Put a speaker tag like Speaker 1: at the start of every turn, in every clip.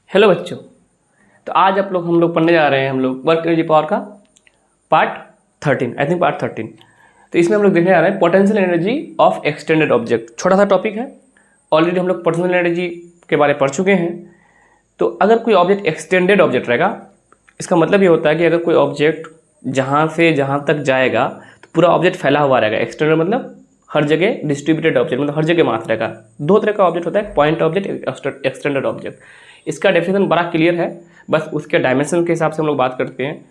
Speaker 1: Hello बच्चों। तो आज हम लोग पढ़ने जा रहे हैं वर्क एनर्जी पावर का पार्ट 13, आई थिंक पार्ट 13। तो इसमें हम लोग देखने जा रहे हैं potential energy of extended object. छोटा सा टॉपिक है, ऑलरेडी हम लोग पोटेंशियल एनर्जी के बारे में पढ़ चुके हैं। तो अगर कोई ऑब्जेक्ट एक्सटेंडेड ऑब्जेक्ट रहेगा, इसका मतलब ये होता है कि अगर कोई ऑब्जेक्ट जहाँ से जहाँ तक जाएगा तो पूरा ऑब्जेक्ट फैला हुआ रहेगा। एक्सटेंडेड मतलब हर जगह डिस्ट्रीब्यूटेड ऑब्जेक्ट, मतलब हर जगह मास रहेगा। दो तरह का ऑब्जेक्ट होता है, पॉइंट ऑब्जेक्ट, एक्सटेंडेड ऑब्जेक्ट। इसका डेफिनेशन बड़ा क्लियर है, बस उसके डायमेंशन के हिसाब से हम लोग बात करते हैं।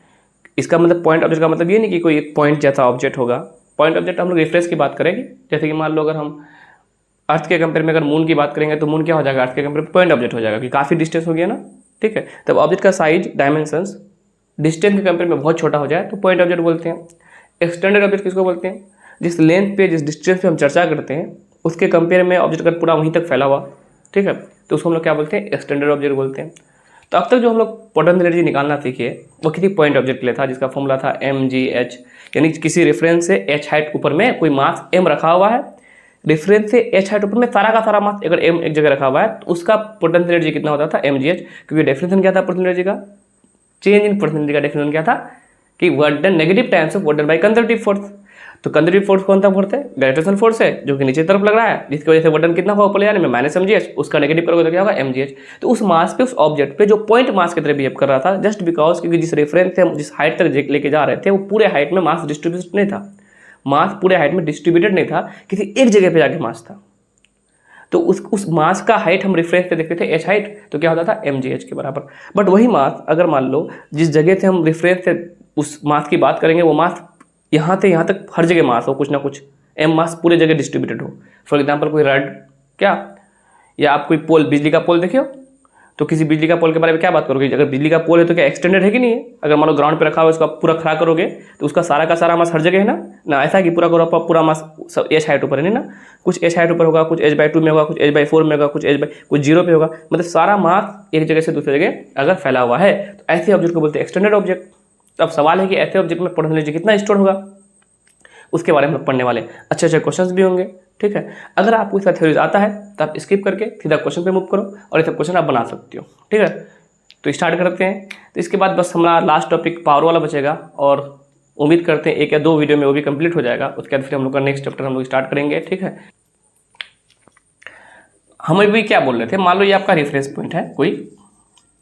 Speaker 1: इसका मतलब पॉइंट ऑब्जेक्ट का मतलब ये नहीं कि कोई एक पॉइंट जैसा ऑब्जेक्ट होगा। पॉइंट ऑब्जेक्ट हम लोग रेफरेंस की बात करेंगे। जैसे कि मान लो अगर हम अर्थ के कंपेयर में अगर मून की बात करेंगे तो मून क्या हो जाएगा, अर्थ के कंपेयर में पॉइंट ऑब्जेक्ट हो जाएगा, कि काफ़ी डिस्टेंस हो गया ना, ठीक है। तब ऑब्जेक्ट का साइज, डायमेंशंस डिस्टेंस के कंपेयर में बहुत छोटा हो जाए तो पॉइंट ऑब्जेक्ट बोलते हैं। एक्सटेंडेड ऑब्जेक्ट किसको बोलते हैं? जिस लेंथ पे, जिस डिस्टेंस पे हम चर्चा करते हैं उसके कंपेयर में ऑब्जेक्ट अगर पूरा वहीं तक फैला हुआ, ठीक है, तो उसको हम लोग क्या बोलते हैं? एक्सटेंडेड ऑब्जेक्ट बोलते हैं। तो अब तक जो हम लोग पोटेंशियल एनर्जी निकालना सीखे वो किसी पॉइंट ऑब्जेक्ट के लिए था, जिसका फॉर्मूला था mgh, यानी किसी रेफरेंस से h हाइट ऊपर में कोई मास m रखा हुआ है। रेफरेंस से h हाइट ऊपर में सारा का सारा मास अगर m एक जगह रखा हुआ है तो उसका पोटेंशियल एनर्जी कितना होता था? mgh। क्योंकि डेफिनेशन क्या था पोटेंशियल एनर्जी का? चेंज इन पोटेंशियल एनर्जी का डेफिनेशन क्या था कि work done negative times of work done by conservative force. तो कंजर्वेटिव फोर्स कौन सा फोर्स है? ग्रेविटेशन फोर्स है, जो कि नीचे तरफ लग रहा है, जिसकी वजह से वर्क डन कितना हुआ ऊपर जाने में? Minus mgh। उसका नेगेटिव करोगे तो क्या होगा? mgh। तो उस मास पे, उस ऑब्जेक्ट पे जो पॉइंट मास की तरह बिहेव कर रहा था, जस्ट बिकॉज क्योंकि जिस रेफरेंस से हम जिस हाइट तक लेके जा रहे थे वो पूरे हाइट में मास डिस्ट्रीब्यूट नहीं था, मास पूरे हाइट में डिस्ट्रीब्यूटेड नहीं था, किसी एक जगह पे जाके मास था। तो उस मास का हाइट हम रेफरेंस पे देखते थे h हाइट, तो क्या होता था? mgh के बराबर। बट वही मास अगर मान लो जिस जगह से हम रेफरेंस से उस मास की बात करेंगे वो मास यहाँ से यहाँ तक हर जगह मास हो, कुछ ना कुछ m मास पूरे जगह डिस्ट्रीब्यूटेड हो। फॉर एग्जांपल कोई रड, क्या, या आप कोई पोल, बिजली का पोल देखियो, तो किसी बिजली का पोल के बारे में क्या बात करोगे? अगर बिजली का पोल है तो क्या एक्सटेंडेड है कि नहीं है? अगर मान लो ग्राउंड पे रखा हुआ, उसका पूरा खड़ा करोगे तो उसका सारा का सारा मास हर जगह है ना ऐसा कि पूरा मास सब एच हाइट ऊपर है ना, कुछ एच हाइट ऊपर होगा, कुछ h/2 में होगा, कुछ h/4 में होगा, कुछ 0 पे होगा, मतलब सारा मास एक जगह से दूसरी जगह अगर फैला हुआ है तो ऐसे ऑब्जेक्ट को बोलते हैं एक्सटेंडेड ऑब्जेक्ट। तो अब सवाल है कि ऐसे ऑब्जेक्ट में पोटेंशियल एनर्जी कितना स्टोर होगा, उसके बारे में हम लोग पढ़ने वाले। अच्छे अच्छे क्वेश्चंस भी होंगे, ठीक है। अगर आपको इसका थ्योरीज आता है तो आप स्किप करके सीधा क्वेश्चन पे मूव करो और ये सब क्वेश्चन आप बना सकते हो, ठीक है। तो स्टार्ट करते हैं। तो इसके बाद बस हमारा लास्ट टॉपिक पावर वाला बचेगा और उम्मीद करते हैं 1 या 2 वीडियो में वो भी कंप्लीट हो जाएगा। उसके बाद फिर हम लोग का नेक्स्ट चैप्टर हम लोग स्टार्ट करेंगे, ठीक है। हम अभी क्या बोल रहे थे, मान लो ये आपका रेफरेंस पॉइंट है कोई,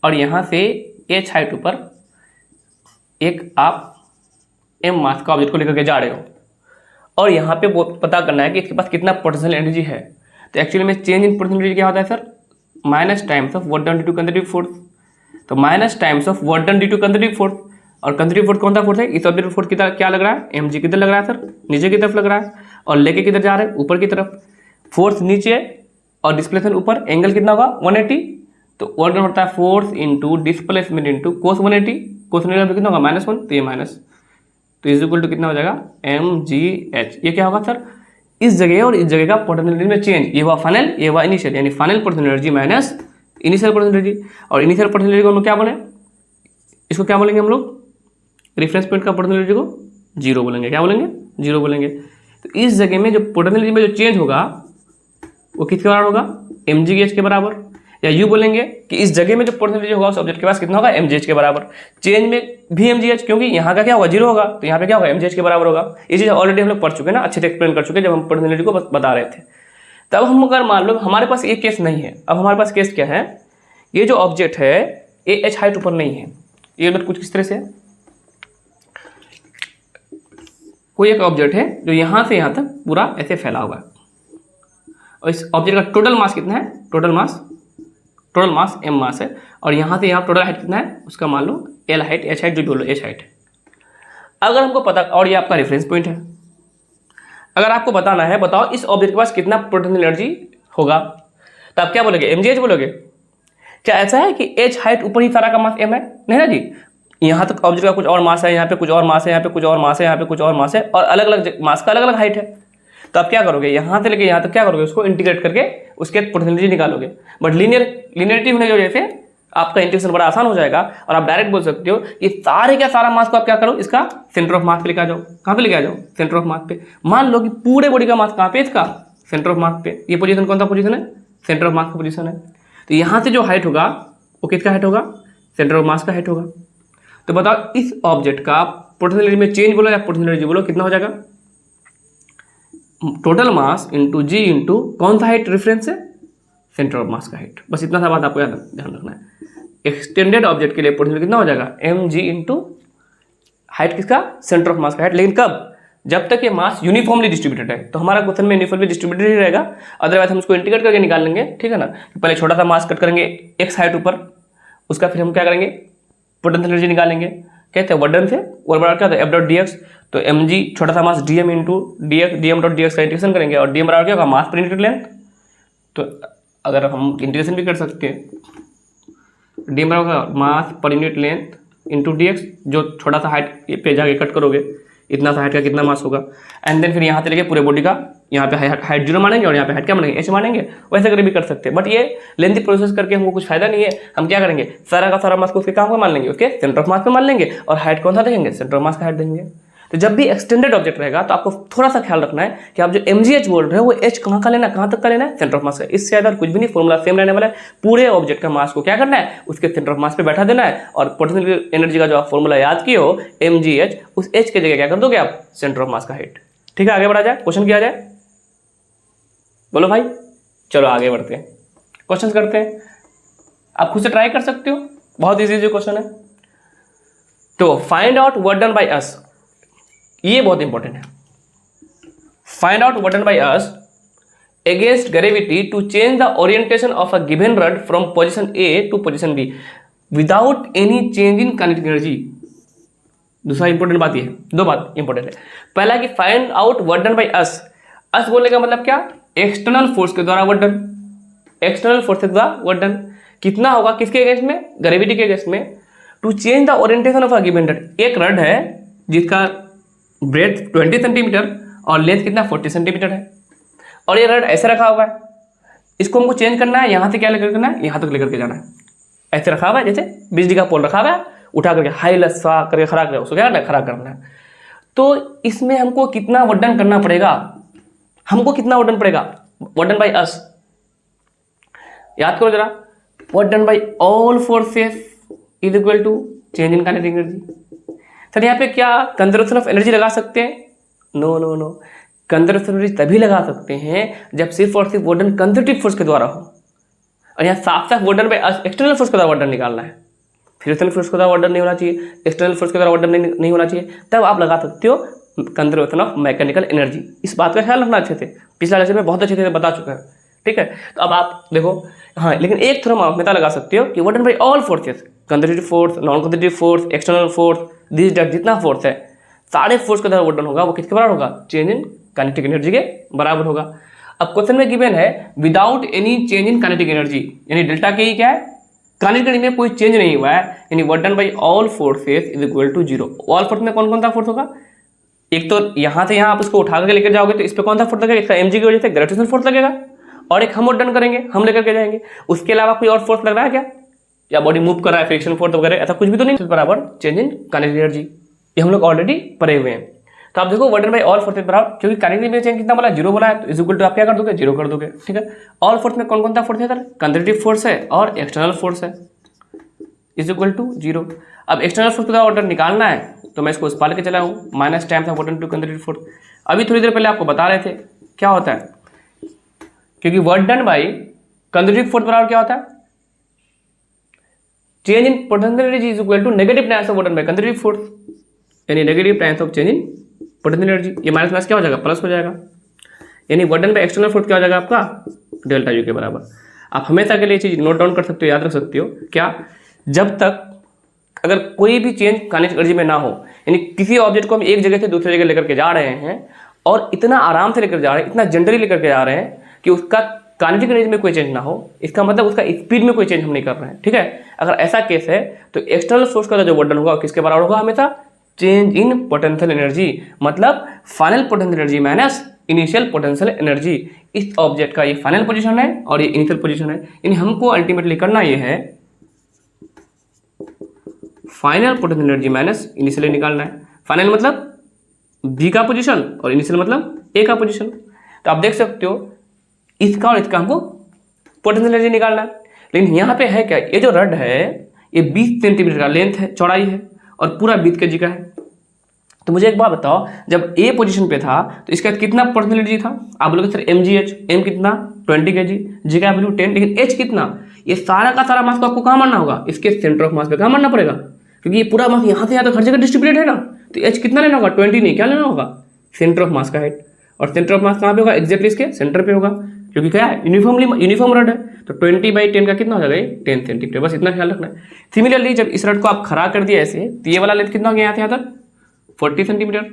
Speaker 1: और यहाँ से h हाइट ऊपर एक आप m मास का ऑब्जेक्ट को लेकर के जा रहे हो और यहाँ पे वो पता करना है कि इसके पास कितना पोटेंशियल एनर्जी है। तो एक्चुअली में चेंज इन पोटेंशियल एनर्जी क्या होता है sir? Minus times of work done due to conservative force. तो minus times of work done due to conservative force, और कंजर्वेटिव फोर्स कौन सा फोर्स है? इस ऑब्जेक्ट फोर्स की तरह क्या लग रहा है? mg किधर लग रहा है सर? नीचे की तरफ लग रहा है, और लेके किधर जा रहे हैं? ऊपर की तरफ। फोर्स नीचे और डिस्प्लेसमेंट ऊपर, एंगल कितना होगा? 180। तो वर्क डन होता है force into displacement into cos 180, कोस 180 कितना होगा? -1, तो ये माइनस, तो इज इक्वल टू कितना हो जाएगा? mgh। ये क्या होगा सर? इस जगह और इस जगह का पोटेंशियल एनर्जी में चेंज। ये हुआ फाइनल, ये हुआ इनिशियल, यानी final potential energy minus initial potential energy. और इनिशियल पोटेंशियल एनर्जी को हम लोग क्या बोले? इसको क्या बोलेंगे हम लोग? रेफरेंस पॉइंट का पोटेंशियल एनर्जी को 0 बोलेंगे। क्या बोलेंगे? 0 बोलेंगे। तो इस जगह में जो पोटेंशियल एनर्जी में जो चेंज होगा वो किसके बराबर होगा? mgh के बराबर। या यूँ बोलेंगे कि इस जगह में जो पोटेंशियल एनर्जी होगा उस ऑब्जेक्ट के पास कितना होगा? mgh के बराबर। चेंज में भी mgh, क्योंकि यहाँ का क्या होगा? 0 होगा, तो यहाँ पे क्या होगा? mgh के बराबर होगा। ये चीज़ ऑलरेडी हम लोग पढ़ चुके हैं ना, अच्छे से एक्सप्लेन कर चुके हैं जब हम पोटेंशियल एनर्जी को बता रहे थे। तब हम अगर मान लो हमारे पास ये केस नहीं है, अब हमारे पास केस क्या है? ये जो ऑब्जेक्ट है ये h हाइट ऊपर नहीं है। ये कुछ किस तरह से, कोई एक ऑब्जेक्ट है जो यहाँ से यहाँ तक पूरा ऐसे फैला हुआ है, और इस ऑब्जेक्ट का टोटल मास कितना है? टोटल मास m मास है, और यहाँ से यहाँ टोटल हाइट कितना है उसका? मान लो l हाइट, h हाइट, जो भी बोलो h हाइट है। अगर हमको पता, और ये आपका रेफरेंस पॉइंट है, अगर आपको बताना है बताओ इस ऑब्जेक्ट के पास कितना पोटेंशियल एनर्जी होगा, तो आप क्या बोलोगे? mgh बोलोगे। क्या ऐसा है कि h हाइट ऊपर ही सारा का मास m है? नहीं ना जी, यहाँ तक ऑब्जेक्ट का कुछ और मास है, यहाँ पे कुछ और मास है, यहाँ पे कुछ और मास है, यहाँ पे कुछ और मास है, और अलग अलग मास का अलग अलग हाइट है। तो आप क्या करोगे? यहाँ से लेके यहाँ तक क्या करोगे? उसको इंटीग्रेट करके उसके पोटेंशियल एनर्जी निकालोगे। बट लीनियरिटी होने की वजह से आपका इंटीग्रेशन बड़ा आसान हो जाएगा, और आप डायरेक्ट बोल सकते हो कि सारे का सारा मास को आप क्या करो? इसका सेंटर ऑफ मास पे लेके आ जाओ। कहाँ पे लेके आ जाओ? सेंटर ऑफ मास पे। मान लो कि पूरे बॉडी का मास कहाँ पे? इसका सेंटर ऑफ मास पे। ये पोजीशन कौन सा पोजीशन है? सेंटर ऑफ मास का पोजीशन है। तो यहाँ से जो हाइट होगा वो किसका हाइट होगा, सेंटर ऑफ मास का हाइट होगा। तो बताओ इस ऑब्जेक्ट का पोटेंशियल एनर्जी में चेंज बोलो या पोटेंशियल एनर्जी बोलो, कितना हो जाएगा, टोटल मास इंटू जी इंटू कौन सा हाइट रेफरेंस है, सेंटर ऑफ मास का हाइट। बस इतना सा बात आपको ध्यान रखना है। एक्सटेंडेड ऑब्जेक्ट के लिए पोटेंशियल कितना हो जाएगा, एम जी इंटू हाइट किसका, सेंटर ऑफ मास का हाइट। लेकिन कब, जब तक ये मास यूनिफॉर्मली डिस्ट्रीब्यूटेड है। तो हमारा क्वेश्चन में यूनिफॉर्मली डिस्ट्रीब्यूटेड ही रहेगा, अदरवाइज हम उसको इंटीग्रेट करके निकाल लेंगे, ठीक है ना। पहले छोटा सा मास कट करेंगे एक्स हाइट ऊपर, उसका फिर हम क्या करेंगे, पोटेंशियल एनर्जी निकालेंगे, कहते हैं वर्डन से और बराबर क्या होता है एफ डॉट डी एक्स। तो एम जी छोटा सा mass D M into D X, D M dot D X का इंटीग्रेशन करेंगे और डी एम बराबर क्या होगा, मास पर यूनिट लेंथ। तो अगर हम इंटीग्रेशन भी कर सकते हैं, डी एम बराबर होगा मास पर unit length into D X, जो छोटा सा हाइट पे जाके कट करोगे इतना सा हाइट का कितना मास होगा। एंड देन फिर यहाँ से लेके पूरे बॉडी का यहाँ पे हाइट जीरो मानेंगे और यहाँ पे हाइट क्या मानेंगे, एच मानेंगे। वैसे करके भी कर सकते हैं, बट ये लेंथी प्रोसेस करके हमको कुछ फायदा नहीं है। हम क्या करेंगे, सारा का सारा मास को उसके काम को मान लेंगे, उसके सेंटर ऑफ मास पे मान लेंगे और हाइट कौन सा देंगे, सेंटर ऑफ मास का हाइट देंगे। तो जब भी एक्सटेंडेड ऑब्जेक्ट रहेगा तो आपको थोड़ा सा ख्याल रखना है कि आप जो mgh बोल रहे हो वो h कहाँ का लेना है, कहाँ तक का लेना है, सेंटर ऑफ मास का। इससे ज़्यादा कुछ भी नहीं, फॉर्मूला सेम रहने वाला है। पूरे ऑब्जेक्ट का मास को क्या करना है, उसके सेंटर ऑफ मास पे बैठा देना है और पोटेंशियल एनर्जी का जो आप फॉर्मूला याद किए हो mgh, उस h के जगह क्या कर दोगे आप, सेंटर ऑफ मास का हाइट। ठीक है, आगे बढ़ा जाए, क्वेश्चन किया जाए, बोलो भाई। चलो आगे बढ़ते हैं, क्वेश्चन करते हैं। आप खुद से ट्राई कर सकते हो, बहुत इजी क्वेश्चन है। तो find out work done by us, ये बहुत इंपॉर्टेंट है। Find out work done by us against gravity to change the orientation of a given rod from position A to position B without any change in kinetic energy. दूसरा important बात ये है, दो बात important है। पहला कि find out work done by us, us बोलने का मतलब क्या, एक्सटर्नल फोर्स के द्वारा वर्क डन, एक्सटर्नल फोर्स के द्वारा वर्क डन कितना होगा, किसके अगेंस्ट में, ग्रेविटी के अगेंस्ट में। To change the orientation of a given rod, एक रड है जिसका ब्रेथ 20 सेंटीमीटर और लेंथ कितना 40 सेंटीमीटर है और ये रड ऐसे रखा हुआ है, इसको हमको चेंज करना है, यहाँ से क्या लेकर करना है, यहाँ तक लेकर के जाना है। ऐसे रखा हुआ है जैसे बिजली का पोल रखा हुआ है, उठा करके हाई लस्सा करके खड़ा कर, उसको क्या करना है, खड़ा करना है। तो इसमें हमको कितना वर्डन करना पड़ेगा, हमको कितना वर्डन पड़ेगा, वर्डन बाई अस, याद करो जरा, work done by all forces is equal to change in kinetic energy. Sir यहाँ पे क्या कंजर्वेशन ऑफ एनर्जी लगा सकते हैं, no no no, conservation energy तभी लगा सकते हैं जब सिर्फ और सिर्फ वर्डन कंजर्वेटिव फोर्स के द्वारा हो। और यहाँ साफ साफ वर्डन पे एक्सटर्नल फोर्स के द्वारा वर्डन निकालना है, फिर एक्सटर्नल फोर्स के द्वारा वर्डन नहीं होना चाहिए, एक्सटर्नल फोर्स के द्वारा वर्डन नहीं होना चाहिए, तब आप लगा सकते हो कंजर्वेशन ऑफ मैकेनिकल एनर्जी। इस बात का ख्याल रखना अच्छे से, पिछला लेक्चर में बहुत अच्छे से बता चुका है, ठीक है। तो अब आप देखो, हाँ लेकिन एक थोड़ा मान्यता लगा सकते हो कि work done by all forces, conservative force, non conservative force, external force, this that, जितना फोर्स है सारे फोर्स के द्वारा वर्डन होगा वो किसके बराबर होगा, चेंज इन काइनेटिक एनर्जी के बराबर होगा। अब क्वेश्चन में गिवन है without any change in kinetic energy, यानी डेल्टा के ही क्या है, काइनेटिक एनर्जी में कोई चेंज नहीं हुआ है, यानी work done by all forces is equal to zero. All force में कौन कौन सा फोर्स होगा, एक तो यहाँ से यहाँ आप उसको उठा करके लेकर जाओगे तो इस पर कौन सा फोर्स लगेगा, इसका एमजी की वजह से ग्रेविटेशनल फोर्स लगेगा, और एक हम वर्डन करेंगे, हम लेकर के जाएंगे। उसके अलावा कोई और फोर्स लग रहा है क्या, या बॉडी मूव कर रहा है, फ्रिक्शन फोर्स वगैरह, ऐसा कुछ भी तो नहीं। बराबर चेंज इन काइनेटिक एनर्जी, ये हम लोग ऑलरेडी पढ़े हुए हैं। तो आप देखो वर्डन बाई ऑल फोर्सेस बराबर, क्योंकि काइनेटिक एनर्जी चेंज कितना बोला, जीरो बोला है, तो इज इक्वल टू आप क्या कर दोगे, जीरो कर दोगे, ठीक है। ऑल फोर्स में कौन कौन सा फोर्स है सर, कंजर्वेटिव फोर्स है और एक्सटर्नल फोर्स है, इज इक्वल टू जीरो। अब एक्सटर्नल फोर्स का ऑर्डर निकालना है तो मैं इसको उस पाल के चला हूँ, minus times of work done to conservative force. अभी थोड़ी देर पहले आपको बता रहे थे क्या होता है, क्योंकि work done by conservative force बराबर क्या होता है, change in potential energy is equal to negative times of work done by conservative force, यानी negative times of change in potential energy. ये माइनस माइनस क्या हो जाएगा, प्लस हो जाएगा, यानी work done by external force क्या हो जाएगा आपका, डेल्टा यू के बराबर। आप हमेशा के लिए चीज नोट डाउन कर सकते हो, याद रख सकते हो क्या, जब तक अगर कोई भी चेंज काइनेटिक एनर्जी में ना हो, यानी किसी ऑब्जेक्ट को हम एक जगह से दूसरी जगह लेकर के जा रहे हैं और इतना आराम से लेकर जा रहे हैं, इतना जनरली लेकर के जा रहे हैं कि उसका काइनेटिक एनर्जी में कोई चेंज ना हो, इसका मतलब उसका स्पीड में कोई चेंज हम नहीं कर रहे हैं, ठीक है। अगर ऐसा केस है तो एक्सटर्नल फोर्स का जो वर्डन होगा किसके बराबर होगा, हमेशा चेंज इन पोटेंशियल एनर्जी, मतलब final potential energy minus initial potential energy. इस ऑब्जेक्ट का ये फाइनल पोजीशन है और ये इनिशियल पोजीशन है, यानी हमको अल्टीमेटली करना ये है final potential energy minus initial निकालना है। फाइनल मतलब बी का पोजीशन और इनिशियल मतलब ए का पोजीशन। तो आप देख सकते हो इसका और इसका हमको पोटेंशियल एनर्जी निकालना है। लेकिन यहाँ पे है क्या, ये जो रड है ये 20 सेंटीमीटर का लेंथ है, चौड़ाई है, और पूरा 20 kg का है। तो मुझे एक बात बताओ, जब ए पोजीशन पे था तो इसका कितना परसेंट एनर्जी था? आप बोलोगे सर mgh, m कितना 20 kg, g का वैल्यू 10, लेकिन h कितना? ये सारा का सारा मास को आपको कहाँ मानना होगा? इसके सेंटर ऑफ मास पे कहाँ मानना पड़ेगा, क्योंकि ये पूरा मास यहाँ से यहाँ तक हर जगह डिस्ट्रीब्यूटेड है ना। तो h कितना लेना होगा? 20 नहीं, क्या लेना होगा? सेंटर ऑफ मास का हाइट। और सेंटर ऑफ मास कहाँ पे होगा? एक्जैक्टली इसके सेंटर पे होगा, क्योंकि क्या है, यूनिफॉर्म रड है। तो 20/10 का कितना हो जाएगा? 10 सेंटीमीटर। बस इतना ख्याल रखना है। सिमिलरली जब इस रड को आप खड़ा कर दिया ऐसे, तो ये वाला लेंथ कितना हो गया यहाँ से यहाँ तक? 40 सेंटीमीटर।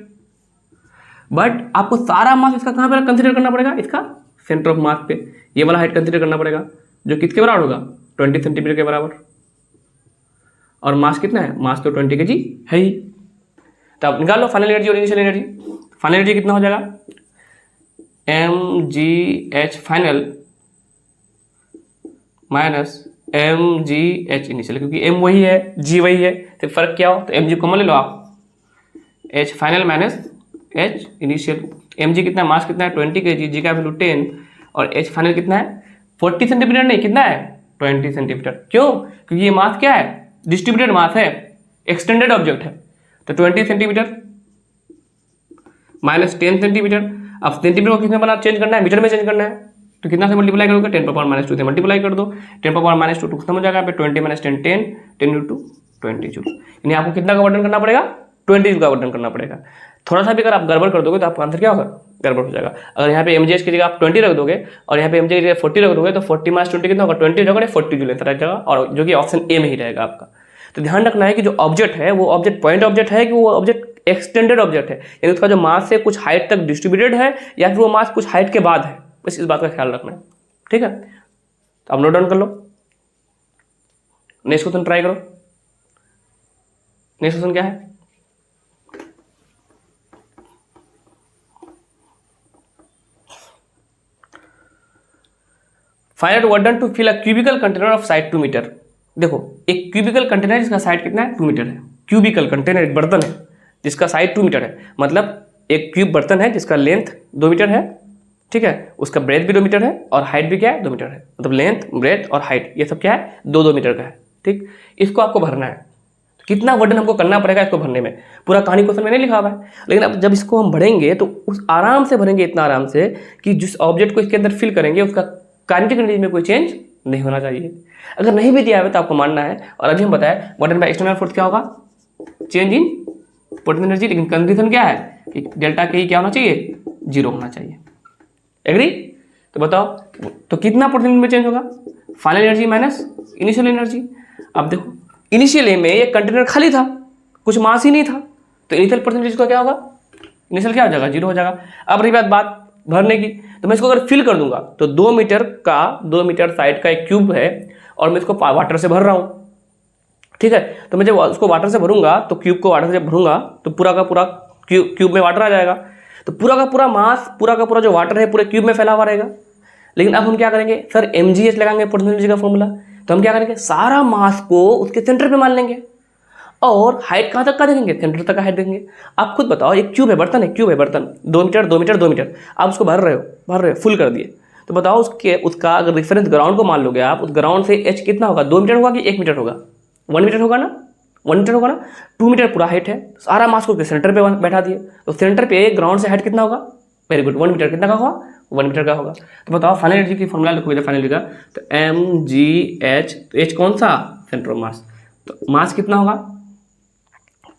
Speaker 1: बट आपको सारा मास इसका कहाँ पर कंसिडर करना पड़ेगा? इसका सेंटर ऑफ मास पे ये वाला हाइट कंसिडर करना पड़ेगा, जो किसके बराबर होगा? 20 सेंटीमीटर के बराबर। और मास कितना है? मास तो 20 kg है ही। तो आप निकाल लो फाइनल एनर्जी और इनिशियल एनर्जी। फाइनल एनर्जी कितना हो जाएगा? mgh final minus mgh initial, क्योंकि m वही है, g वही है, तो फर्क क्या हो? तो mg कॉमन ले लो आप, h final minus h initial. mg कितना है? मास कितना है? 20 kg, g का वैल्यू 10, और h फाइनल कितना है? 40 सेंटीमीटर नहीं, कितना है? 20 सेंटीमीटर। क्यों? क्योंकि ये मास क्या है? डिस्ट्रीब्यूटेड मास है, एक्सटेंडेड ऑब्जेक्ट है। तो 20 सेंटीमीटर माइनस 10 सेंटीमीटर। अब सेंटीमीटर को किसमें बना चेंज करना है? मीटर में चेंज करना है। तो कितना से मल्टीप्लाई करोगे? 10⁻² से मल्टीप्लाई कर दो। 10⁻² खत्म हो जाएगा पे 20 - 10 10 10 × 20 जूल। यानी आपको कितना का वर्धन करना पड़ेगा? 20 जूल का वर्धन करना पड़ेगा। थोड़ा सा भी अगर आप गड़बड़ कर दोगे तो आपका आंसर क्या होगा? गड़बड़ हो जाएगा। अगर यहाँ पे mgh की जगह आप 20 रख दोगे और यहाँ पे mgh की जगह 40 रख दोगे, तो 40 - 20 कितना होगा? 20 जगह 40 जूल रहेगा, और जो कि ऑप्शन ए में ही रहेगा आपका। तो ध्यान रखना है कि जो ऑब्जेक्ट है वो ऑब्जेक्ट पॉइंट ऑब्जेक्ट है कि वो ऑब्जेक्ट एक्सटेंडेड ऑब्जेक्ट है, यानी उसका जो मास है कुछ हाइट तक डिस्ट्रीब्यूटेड है, या फिर वो मास कुछ हाइट के बाद है। बस इस बात का ख्याल रखना है, ठीक है। तो आप नोट डाउन कर लो। नेक्स्ट क्वेश्चन ट्राई करो। नेक्स्ट क्वेश्चन क्या है? Find out work done to fill a cubical container of side 2 metre. देखो, एक क्यूबिकल कंटेनर जिसका साइड कितना है? 2 मीटर है। क्यूबिकल कंटेनर एक बर्तन है जिसका साइड 2 मीटर है, मतलब एक क्यूब बर्तन है जिसका लेंथ 2 मीटर है, ठीक है, उसका ब्रेथ भी 2 मीटर है और हाइट भी क्या है? 2 मीटर है। मतलब लेंथ, ब्रेथ और हाइट ये सब क्या है? 2-2 मीटर का है, ठीक। इसको आपको भरना है। तो कितना वर्डन हमको करना पड़ेगा इसको भरने में? पूरा कहानी क्वेश्चन में नहीं लिखा हुआ है, लेकिन अब जब इसको हम भरेंगे तो उस आराम से भरेंगे, इतना आराम से कि जिस ऑब्जेक्ट को इसके अंदर फिल करेंगे उसका काइनेटिक एनर्जी में कोई चेंज नहीं होना चाहिए। अगर नहीं भी दिया है तो आपको मानना है। और अभी हम बताएं वर्डन बाय एक्सटर्नल फोर्स क्या होगा? चेंज इन पोटेंशियल एनर्जी, लेकिन कंडीशन क्या है कि डेल्टा के क्या होना चाहिए? 0 होना चाहिए। एग्री? तो बताओ, तो कितना पोटेंशियल में चेंज होगा? Final energy minus initial energy. अब देखो, इनिशियल में ये कंटेनर खाली था, कुछ मास ही नहीं था, तो इनिशियल परसेंटेज का क्या होगा? इनिशियल क्या हो जाएगा? 0 हो जाएगा। अब रही बात भरने की, तो मैं इसको अगर फिल कर दूंगा तो 2 मीटर साइड का एक क्यूब है और मैं इसको वाटर से भर रहा हूँ, ठीक है। तो मैं जब उसको वाटर से भरूंगा, तो क्यूब को वाटर से भरूंगा तो पूरा का पूरा क्यूब में वाटर आ जाएगा, तो पूरा का पूरा मास, पूरा का पूरा जो वाटर है पूरे क्यूब में फैला हुआ रहेगा। लेकिन अब हम क्या करेंगे सर? mgh लगाएंगे, पोटेंशियल एनर्जी का फॉर्मूला। तो हम क्या करेंगे? सारा मास को उसके सेंटर पे मान लेंगे और हाइट कहाँ तक का देखेंगे? सेंटर तक का हाइट देखेंगे। आप खुद बताओ, एक क्यूब है बर्तन, एक क्यूब है बर्तन, 2 मीटर 2 मीटर 2 मीटर, आप उसको भर रहे हो, फुल कर दिए। तो बताओ उसका अगर रेफरेंस ग्राउंड को मान लोगे आप, उस ग्राउंड से h कितना होगा? 2 मीटर होगा कि 1 मीटर होगा? 1 मीटर होगा ना? 1 मीटर होगा ना? 2 मीटर पूरा हाइट है, सारा मास को सेंटर पे बैठा दिए, तो सेंटर पे ग्राउंड से हाइट कितना होगा? वेरी गुड, 1 मीटर कितना का होगा? 1 मीटर का होगा। तो बताओ फाइनल एनर्जी की फॉर्मूला लिखो फाइनल एनर्जी का, तो mgh, तो h कौन सा? Centre of mass. तो मास कितना होगा?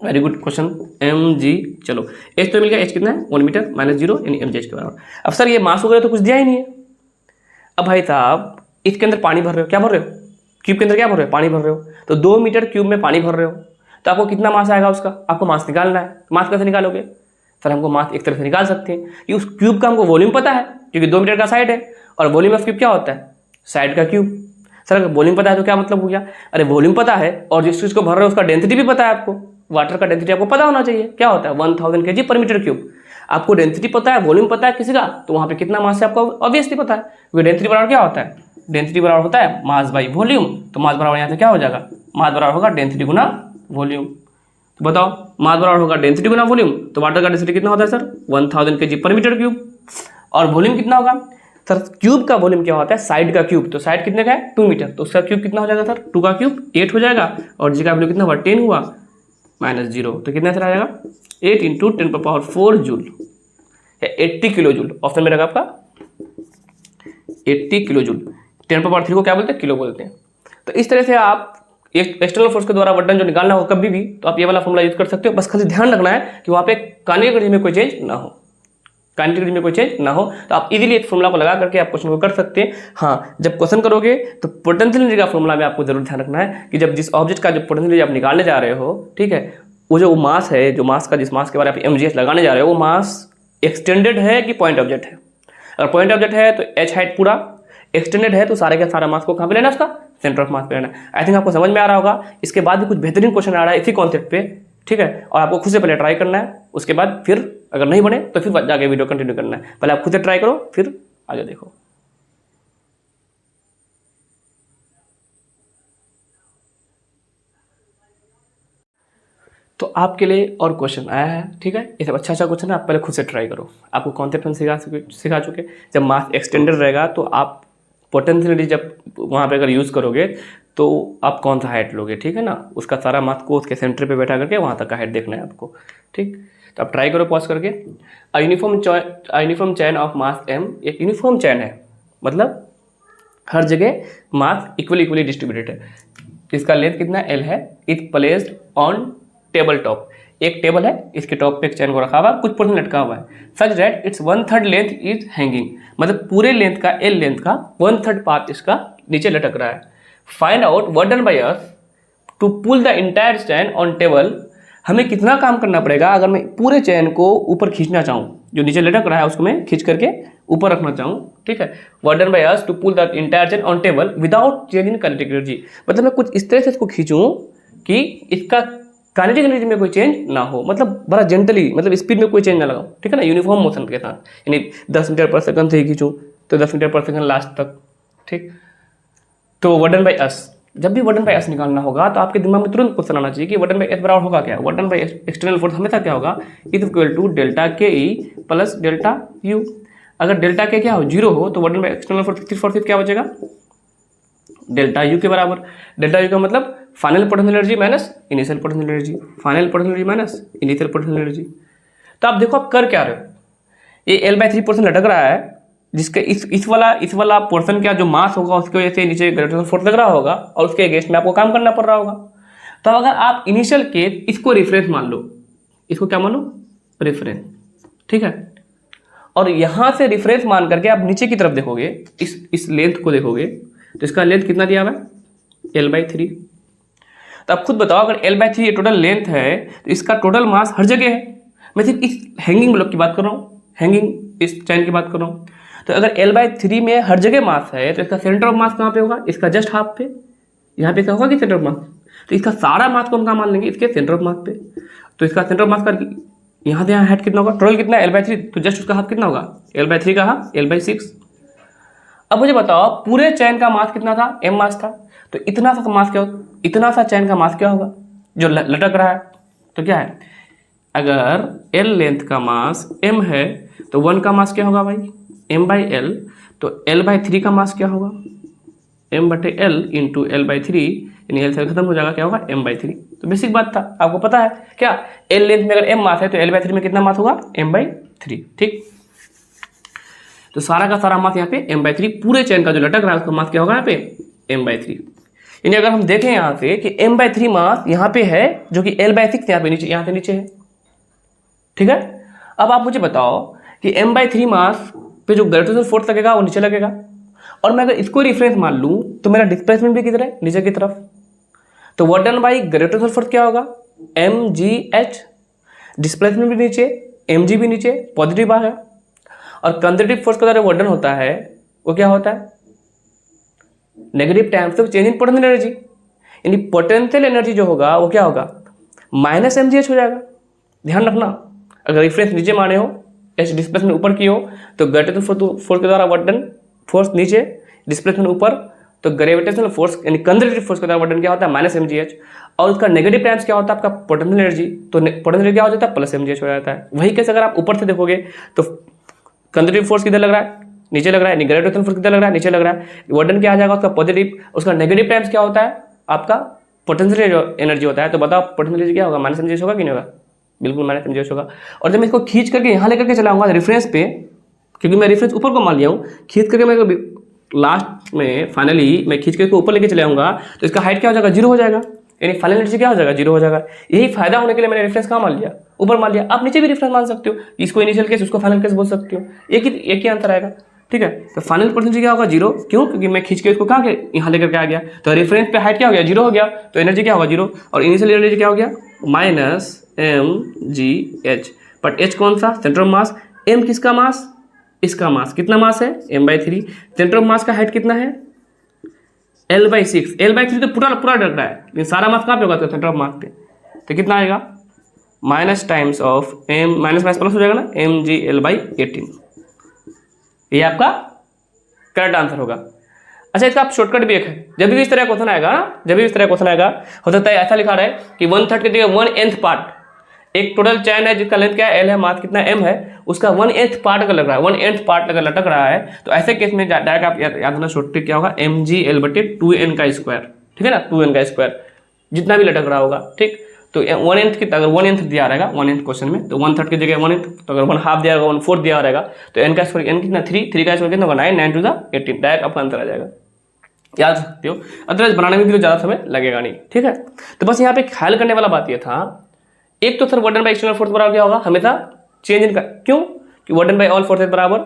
Speaker 1: Very good question, mg। चलो h तो मिल गया, h कितना है? 1 मीटर माइनस 0 यानी mgh के बराबर। अब सर ये मास वगैरह तो कुछ दिया ही नहीं है। अब भाई साहब इसके अंदर पानी भर रहे हो, क्या भर रहे हो? क्यूब के अंदर क्या भर रहे हो? पानी भर रहे हो। तो 2 मीटर क्यूब में पानी भर रहे हो, तो आपको कितना मास आएगा उसका? आपको मास निकालना है। मास कैसे निकालोगे सर? हमको मास एक तरह से निकाल सकते हैं कि उस क्यूब का हमको वॉल्यूम पता है, क्योंकि 2 मीटर का साइड है, और वॉल्यूम ऑफ क्यूब क्या होता है? साइड का क्यूब। सर अगर वॉल्यूम पता है तो क्या मतलब हो गया? अरे वॉल्यूम पता है और जिस चीज़ को भर रहे हो उसका डेंसिटी भी पता है आपको। वाटर का डेंसिटी आपको पता होना चाहिए, क्या होता है? 1000 kg पर मीटर क्यूब। आपको डेंसिटी पता है, वॉल्यूम पता है किसी का, तो वहाँ पे कितना मास है आपको ऑब्वियसली पता है, क्योंकि डेंसिटी बराबर क्या होता है? डेंसिटी बराबर होता है मास बाई वॉल्यूम। तो मास बराबर यहाँ से क्या हो जाएगा? मास बराबर होगा डेंसिटी गुना वॉल्यूम। तो बताओ मास बराबर होगा डेंसिटी गुना वॉल्यूम, तो वाटर का डेंसिटी कितना होता है सर? 1000 kg पर मीटर क्यूब। और वॉल्यूम कितना होगा? सर क्यूब का वॉल्यूम क्या होता है, साइड का क्यूब, तो साइड कितने का है 2 मीटर, तो उसका क्यूब कितना हो जाएगा सर 2 का क्यूब 8 हो जाएगा, और जी का वैल्यू कितना हुआ 10 हुआ -0, तो कितना सर आ जाएगा 8 × 10⁴ जूल या 80 किलो जूल। ऑप्शन में रहेगा आपका 80 किलो जूल। 10⁻³ को क्या बोलते हैं, किलो बोलते हैं। तो इस तरह से आप एक एक्सटर्नल फोर्स के द्वारा वर्क जो निकालना हो कभी भी, तो आप ये वाला फॉर्मूला यूज कर सकते हो। बस खाली ध्यान रखना है कि वहाँ पे काइनेटिक एनर्जी में कोई चेंज ना हो, काइनेटिक एनर्जी में कोई चेंज ना हो, तो आप इजीली एक फॉर्मूला को लगा करके आप क्वेश्चन को कर सकते हैं। हाँ, जब क्वेश्चन करोगे तो पोटेंशियल एनर्जी का फॉर्मूला में आपको जरूर ध्यान रखना है कि जब जिस ऑब्जेक्ट का जो पोटेंशियल एनर्जी आप निकालने जा रहे हो, ठीक है, वो जो मास है, जो मास का जिस मास के बारे में आप mgh लगाने जा रहे हो, वो मास एक्सटेंडेड है कि पॉइंट ऑब्जेक्ट है। अगर पॉइंट ऑब्जेक्ट है तो h हाइट पूरा, एक्सटेंडेड है तो सारे का सारा मास को कहाँ पे लेना है, उसका सेंटर ऑफ मास पे लेना है। आई थिंक आपको समझ में आ रहा होगा। इसके बाद भी कुछ बेहतरीन क्वेश्चन आ रहा है इसी कॉन्सेप्ट पे, ठीक है, और आपको खुद से पहले ट्राई करना है, उसके बाद फिर अगर नहीं बने तो फिर जाके वीडियो कंटिन्यू करना है। पहले आप खुद से ट्राई करो, फिर आगे देखो। तो आपके लिए और क्वेश्चन आया है, ठीक है, ये सब अच्छा क्वेश्चन है, आप पहले खुद से ट्राई करो। आपको कॉन्सेप्ट हम सिखा चुके। जब मास एक्सटेंडेड रहेगा तो आप पोटेंशियल एनर्जी जब वहाँ पे अगर यूज़ करोगे तो आप कौन सा हाइट लोगे, ठीक है ना, उसका सारा मास को उसके सेंटर पे बैठा करके वहाँ तक का हाइट देखना है आपको, ठीक। तो आप ट्राई करो पॉज करके। Uniform chain of mass m, एक यूनिफॉर्म चैन है, मतलब हर जगह मास इक्वली डिस्ट्रीब्यूटेड है। इसका लेंथ कितना l है, it placed on table top, एक टेबल है, इसके टॉप पे एक चैन को रखा हुआ है, कुछ पोर्शन लटका हुआ है, such that it's 1/3 length is hanging, मतलब पूरे लेंथ का, l लेंथ का 1/3 पार्ट इसका नीचे लटक रहा है। Find out what done by us to pull the entire chain on table, हमें कितना काम करना पड़ेगा अगर मैं पूरे चैन को ऊपर खींचना चाहूँ, जो नीचे लटक रहा है उसको मैं खींच करके ऊपर रखना चाहूँ, ठीक है। What done by us to pull the entire chain on table without change in kinetic energy, मतलब मैं कुछ इस तरह से इसको खींचूँ कि इसका काइनेटिक एनर्जी में कोई चेंज ना हो, मतलब बड़ा जेंटली, मतलब स्पीड में कोई चेंज ना लगाऊं, ठीक है ना, यूनिफॉर्म मोशन के साथ, यानी 10 मीटर पर सेकंड से ही खींचूं तो 10 मीटर पर सेकंड लास्ट तक, ठीक। तो व्हाट डन बाय अस, जब भी व्हाट डन बाय अस निकालना होगा तो आपके दिमाग में तुरंत क्वेश्चन आना चाहिए कि व्हाट डन बाय एस बराबर होगा क्या। What done bye external force हमेशा क्या होगा, इज इक्वल टू डेल्टा के ई प्लस डेल्टा यू। अगर डेल्टा के क्या हो 0 हो तो what done bye external force क्या बचेगा, डेल्टा यू के बराबर। डेल्टा यू का मतलब final potential energy minus initial potential energy, final potential energy minus initial potential energy. तो आप देखो आप कर क्या रहे हो, ये l/3 पोर्शन लटक रहा है, जिसके इस वाला पोर्शन का जो मास होगा उसकी वजह से नीचे ग्रेविटेशनल फोर्स लग रहा होगा और उसके अगेंस्ट में आपको काम करना पड़ रहा होगा। तो अगर आप इनिशियल केस इसको रेफरेंस मान लो, इसको क्या मान लो, रेफरेंस, ठीक है, और यहाँ से रेफरेंस मान करके आप नीचे की तरफ देखोगे, इस लेंथ को देखोगे तो इसका लेंथ कितना दिया हुआ है l/3। तो आप खुद बताओ अगर l/3 ये टोटल लेंथ है तो इसका टोटल मास हर जगह है। मैं सिर्फ इस हैंगिंग ब्लॉक की बात कर रहा हूँ, हैंगिंग इस चैन की बात कर रहा हूँ। तो अगर l/3 में हर जगह मास है तो इसका सेंटर ऑफ मास कहाँ पे होगा, इसका जस्ट हाफ पे, यहाँ पे क्या होगा कि सेंटर ऑफ मास, तो इसका सारा मास को हम कहाँ मान लेंगे, इसके सेंटर ऑफ मास पे। तो इसका सेंटर ऑफ मास का यहाँ से यहाँ हाइट कितना होगा, टोटल कितना है l/3, तो जस्ट उसका हाफ कितना होगा, l/3 का हाफ l/6। अब मुझे बताओ पूरे चैन का मास कितना था, m मास था, तो इतना सा मास क्या होगा, इतना सा चैन का मास क्या होगा जो लटक रहा है, तो क्या है, अगर l लेंथ का मास m है तो 1 का मास क्या होगा भाई, m/l, तो l/3 का मास क्या होगा, m/l इंटू l/3, यानी l से खत्म हो जाएगा, क्या होगा m/3। तो बेसिक बात था, आपको पता है क्या, l लेंथ में अगर m मास है तो l/3 में कितना मास होगा, m/3, ठीक। तो सारा का सारा मास यहाँ पे m/3, पूरे चैन का जो लटक रहा है उसका मास क्या होगा यहाँ पे m/3। यानी अगर हम देखें यहाँ से कि m/3 मास यहाँ पे है जो कि l/6 यहाँ पे नीचे, यहाँ से नीचे है, ठीक है। अब आप मुझे बताओ कि m/3 मास पे जो ग्रेविटेशनल फोर्स लगेगा वो नीचे लगेगा, और मैं अगर इसको रेफरेंस मान लूँ तो मेरा डिस्प्लेसमेंट भी किधर है, नीचे की तरफ। तो what done by gravitational force क्या होगा, mgh, डिस्प्लेसमेंट भी नीचे, mg भी नीचे, पॉजिटिव आ गया। और कंजर्वेटिव फोर्स का जो वर्डन होता है वो क्या होता है, negative times of change in potential energy, यानी पोटेंशियल एनर्जी जो होगा वो क्या होगा, -mgh हो जाएगा। ध्यान रखना, अगर रेफरेंस नीचे माने हो, एच डिस्प्लेसमेंट ऊपर की हो, तो ग्रेविटेशनल फोर्स के द्वारा वर्डन फोर्स नीचे, डिस्प्लेसमेंट ऊपर, तो ग्रेविटेशनल फोर्स यानी कंजर्वेटिव फोर्स के द्वारा वर्डन क्या होता है, -mgh, और उसका नेगेटिव टाइम्स क्या होता है आपका पोटेंशियल एनर्जी, तो पोटेंशियल क्या हो जाता है, +mgh हो जाता है। वही कैसे अगर आप ऊपर से देखोगे तो कंजर्वेटिव फोर्स किधर लग रहा है, नीचे लग रहा है, ग्रेविटेशनल फोर्स कितना लग रहा है, नीचे लग रहा है। वर्डन क्या आ जाएगा उसका पॉजिटिव, उसका नेगेटिव टाइम्स क्या होता है आपका पोटेंशियल एनर्जी होता है। तो बताओ पोटेंशियल एनर्जी क्या होगा, माइनस एमजी होगा कि नहीं होगा, बिल्कुल माइनस एमजी होगा। और जब मैं इसको खींच करके यहाँ लेकर के चलाऊंगा रेफरेंस पे, क्योंकि मैं रेफरेंस ऊपर को मान लिया हूँ, खींच करके मैं लास्ट में फाइनली मैं खींच करके ऊपर लेके चले आऊंगा तो इसका हाइट क्या हो जाएगा, जीरो हो जाएगा, यानी फाइनल एनर्जी क्या हो जाएगा, जीरो हो जाएगा। यही फायदा होने के लिए मैंने रेफरेंस कहाँ मान लिया, ऊपर मान लिया। आप नीचे भी रेफरेंस मान सकते हो, इसको इनिशियल केस उसको फाइनल केस बोल सकते हो, एक ही आंसर आएगा। ठीक है, तो फाइनल परसेंटेज क्या होगा, जीरो। क्यों, क्योंकि मैं खींच के इसको कहाँ के यहाँ लेकर के आ गया, तो रेफरेंस पे हाइट क्या हो गया, जीरो हो गया, तो एनर्जी क्या होगा, जीरो। और इनिशियल एनर्जी क्या हो गया, minus M G H. But H कौन सा, सेंटर ऑफ मास। एम किसका मास, इसका मास। कितना मास है, m/3। सेंटर ऑफ मास का हाइट कितना है, L/6। L/3 तो पूरा पूरा डर रहा है, लेकिन सारा मास कहाँ पे होगा, सेंटर ऑफ मास पे। तो कितना आएगा, minus times of M, minus minus plus हो जाएगा ना, mgL/18। ये आपका करेक्ट आंसर होगा। अच्छा, इसका आप शॉर्टकट भी एक है, जब भी इस तरह क्वेश्चन आएगा ना, जब भी इस तरह क्वेश्चन आएगा, हो सकता है ऐसा लिखा रहे कि 1/3 की जगह 1/8 पार्ट, एक टोटल चैन है जिसका लेंथ क्या है, L है, मास कितना M है, उसका 1/8 पार्ट अगर लग रहा है, 1/8 पार्ट अगर लटक रहा है, तो ऐसे केस में डायरेक्ट आप याद रखना शॉर्टकट क्या होगा, mgL/2n का स्क्वायर। ठीक है ना, 2n का स्क्वायर जितना भी लटक रहा होगा। ठीक, तो 1/8 की अगर 1/8 दिया रहेगा 1/8 क्वेश्चन में, तो 1/3 की जगह 1/8, तो अगर 1/2 दिया रहेगा 1/4 दिया रहेगा, तो n का स्क्वायर, n कितना 3 का स्क्वायर कितना होगा 9, 9 to the 18, डायरेक्ट आपका आंसर आ जाएगा, याद सकते हो। अदरवाइज बनाने में भी तो ज़्यादा समय लगेगा नहीं। ठीक है, तो बस यहाँ पे ख्याल करने वाला बात ये था, एक तो sir work done by external force बराबर क्या होगा, हमेशा चेंज इन का, क्यों कि वर्डन बाय ऑल फोर्सेस बराबर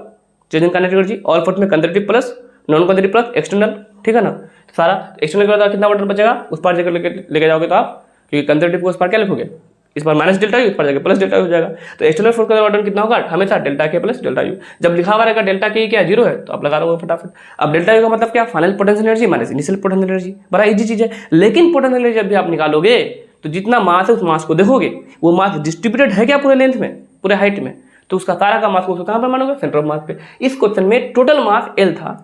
Speaker 1: change in kinetic energy, all force में conservative plus non conservative plus external. ठीक है ना, सारा एक्सटर्नल के बाद कितना वर्डन बचेगा, उस पार जगह लेके जाओगे तो आप, क्योंकि कंजर्वेटिव को उस पार क्या लिखोगे, इस बार माइनस डेल्टा यू, उस पर जाकर प्लस डेल्टा यू हो जाएगा। तो एक्सटर्नल फोर्स का वर्डन कितना होगा, हमेशा डेल्टा के प्लस डेल्टा यू। जब लिखा हुआ रहेगा डेल्टा के क्या जीरो है, तो आप लगा लोगे फटाफट। अब डेल्टा यू का मतलब क्या, final potential energy minus initial potential energy, बड़ा इजी चीज है। लेकिन पोटेंशियल एनर्जी जब भी आप निकालोगे तो जितना मास है उस मास को देखोगे, वो मास डिस्ट्रीब्यूटेड है क्या पूरे लेंथ में, पूरे हाइट में, तो उसका सारा का मास को कहाँ पर मानोगे, सेंटर ऑफ मास पे। इस क्वेश्चन में टोटल मास L था,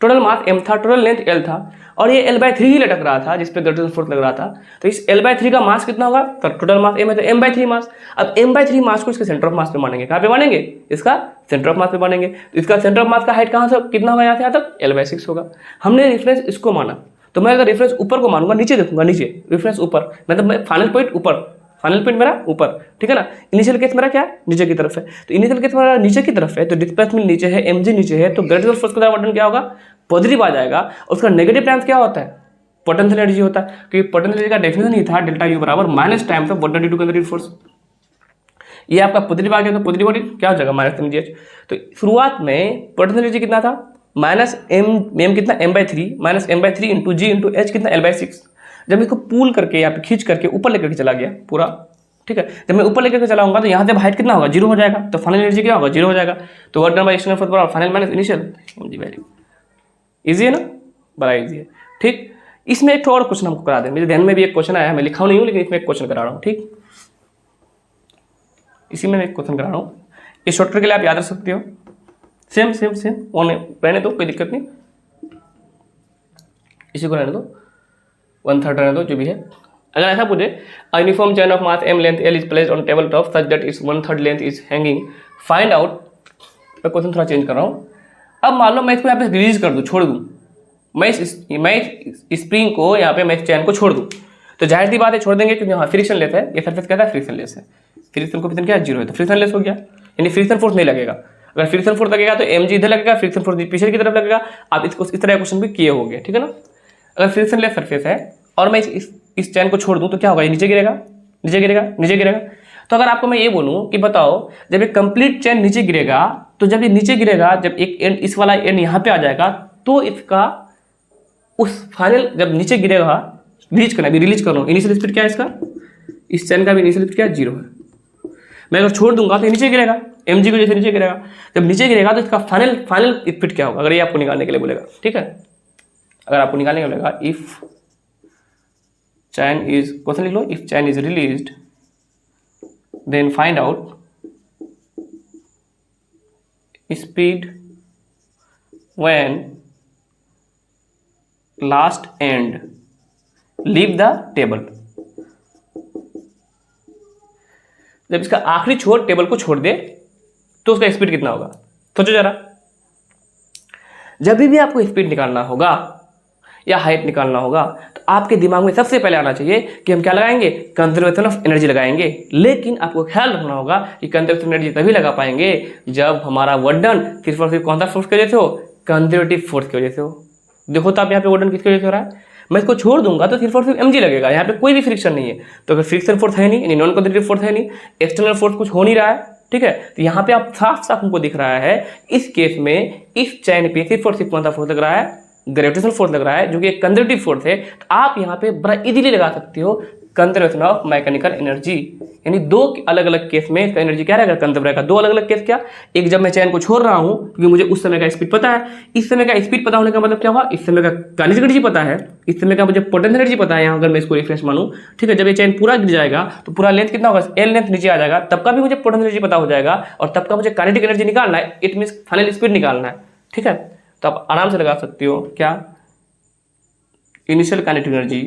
Speaker 1: टोटल मास M था, टोटल लेंथ L था, और ये L/3 ही लटक रहा था जिसपे ग्रेविटेशनल फोर्स लग रहा था। तो इस L/3 का मास कितना होगा, तो टोटल मास M है, तो M/3 मास। अब M/3 मास को इसके सेंटर ऑफ मास पे मानेंगे, कहाँ पे मानेंगे, इसका सेंटर ऑफ मास पे मानेंगे। तो इसका सेंटर ऑफ मास का हाइट कहाँ से कितना होगा, यहाँ से यहाँ तक L/6 होगा। हमने रेफरेंस इसको माना, तो मैं अगर रेफरेंस ऊपर को मानूंगा, नीचे देखूंगा, नीचे रेफरेंस ऊपर, मतलब मैं फाइनल पॉइंट ऊपर, फाइनल पॉइंट मेरा ऊपर। ठीक है ना, इनिशियल केस मेरा क्या है, नीचे की तरफ है, तो इनिशियल केस मेरा नीचे की तरफ है, तो डिस्प्लेसमेंट नीचे है, mg नीचे है, तो ग्रेविटेशनल फोर्स का वर्डन क्या होगा, पॉजिटिव आ जाएगा। और उसका नेगेटिव टाइम्स क्या होता है, पोटेंशियल एनर्जी होता है, क्योंकि पोटेंशियल एनर्जी का डेफिनेशन ही था डेल्टा यू बराबर minus times of work done due to conservative force. ये आपका पॉजिटिव आ गया, तो पॉजिटिव क्या हो जाएगा, माइनस mgh। तो शुरुआत में पोटेंशियल एनर्जी कितना था, माइनस m कितना m/3 माइनस m/3 इंटू जी इंटू एच कितना L/6। जब इसको पुल करके यहाँ पे खींच करके ऊपर लेकर के चला गया पूरा। ठीक है, जब मैं ऊपर लेकर के चलाऊंगा तो यहाँ से हाइट कितना होगा, जीरो हो जाएगा, तो फाइनल एनर्जी क्या होगा, जीरो हो जाएगा। तो वर्डन बाय एक्सटर्नल फोर्स बराबर final minus initial mg value. Easy है ना, बड़ा इजी है। ठीक, इसमें एक और क्वेश्चन हमको करा दें, मेरे ध्यान में भी एक क्वेश्चन आया है, मैं लिखा नहीं हूँ लेकिन इसमें एक क्वेश्चन करा रहा हूँ। ठीक, इसी में एक क्वेश्चन करा रहा हूँ, इस शॉर्टकट के लिए आप याद रख सकते हो। सेम सेम सेम रहने दो, कोई दिक्कत नहीं, इसी को रहने दो, 1/3 रहने दो, जो भी है। अगर ऐसा पूछे, uniform chain of mass m length L is placed on table top such that it's 1/3 length is hanging, find out. मैं क्वेश्चन थोड़ा चेंज कर रहा हूँ। अब मान लो मैं इसको यहाँ पे रिलीज कर दूँ, छोड़ दूँ, मैं स्प्रिंग को यहाँ पे मैं इस चैन को छोड़ दूँ, तो जाहिर सी बात है छोड़ देंगे, क्योंकि यहाँ फ्रिक्शन लेस है, ये सरफेस कहता है फ्रिक्शन लेस है, फ्रिक्शन को क्या है, जीरो है, तो फ्रिक्शन लेस हो गया, यानी फ्रिक्शन फोर्स नहीं लगेगा। अगर फ्रिक्शन फोर्स लगेगा तो mg इधर लगेगा, फ्रिक्शन फोर्स पीछे की तरफ लगेगा। आप इसको इस तरह क्वेश्चन भी किए होंगे। ठीक है ना, अगर फ्रिक्शन लेस सरफेस है और मैं इस चैन को छोड़ दूँ तो क्या होगा, ये नीचे गिरेगा, नीचे गिरेगा, नीचे गिरेगा। तो अगर आपको मैं ये बोलूँ कि बताओ, जब ये कंप्लीट चैन नीचे गिरेगा, तो जब ये नीचे गिरेगा, जब एक एंड, इस वाला एंड यहाँ पे आ जाएगा, तो इसका उस फाइनल जब नीचे गिरेगा, रिलीज करना, रिलीज कर रहा हूँ, इनिशियल स्पीड क्या है इसका, इस चैन का भी इनिशियल स्पीड क्या है, जीरो है। मैं अगर छोड़ दूंगा तो नीचे गिरेगा, mg को जैसे नीचे गिरेगा, जब नीचे गिरेगा तो इसका फाइनल स्पीड क्या होगा, अगर ये आपको निकालने के लिए बोलेगा। ठीक है, अगर आपको निकालने के लिए बोलेगा, इफ चैन इज, क्वेश्चन लिख लो, if chain is released then find out speed when last end leave the table. जब इसका आखिरी छोर टेबल को छोड़ दे तो उसका स्पीड कितना होगा, सोचो जरा। जब भी आपको स्पीड निकालना होगा या हाइट निकालना होगा तो आपके दिमाग में सबसे पहले आना चाहिए कि हम क्या लगाएंगे, कंजर्वेशन ऑफ एनर्जी लगाएंगे। लेकिन आपको ख्याल रखना होगा कि कंजर्वेशन एनर्जी तभी लगा पाएंगे जब हमारा वर्क डन सिर्फ और सिर्फ कौन सा फोर्स की वजह से हो, कंजर्वेटिव फोर्स की वजह से हो। देखो तो आप यहाँ पे वर्क डन किसकी वजह से हो रहा है, मैं इसको छोड़ दूंगा तो सिर्फ और सिर्फ mg लगेगा, यहाँ पे कोई भी फ्रिक्शन नहीं है। तो अगर फ्रिक्शन फोर्स है नहीं, यानी नॉन कंजर्वेटिव फोर्स है नहीं, एक्सटर्नल फोर्स कुछ हो नहीं रहा है, ठीक है। तो यहाँ पे आप साफ साफ हमको दिख रहा है इस केस में इस चैन पे सिर्फ और सिर्फ कौन सा फोर्स लग रहा है, ग्रेविटेशनल फोर्स लग रहा है, जो कि एक कंजर्वेटिव फोर्स है। तो आप यहाँ पे बड़ा इजीली लगा सकते हो कंजर्वेशन ऑफ मैकेनिकल एनर्जी। यानी दो अलग अलग केस में इसका एनर्जी क्या रहेगा, कंजर्व रहेगा। दो अलग अलग केस क्या, एक जब मैं चैन को छोड़ रहा हूँ क्योंकि मुझे उस समय का स्पीड पता है, इस समय का स्पीड पता होने का मतलब क्या हुआ, इस समय का काइनेटिक एनर्जी पता है, इस समय का मुझे पोटेंशियल एनर्जी पता है। यहाँ अगर मैं इसको रेफरेंस मानूं, ठीक है, जब ये चैन पूरा गिर जाएगा तो पूरा लेंथ कितना होगा, एल लेंथ नीचे आ जाएगा, तब का भी मुझे पोटेंशियल एनर्जी पता हो जाएगा और तब का मुझे काइनेटिक एनर्जी निकालना है, इट मीन्स फाइनल स्पीड निकालना है, ठीक है। तो आप आराम से लगा सकते हो क्या, initial kinetic energy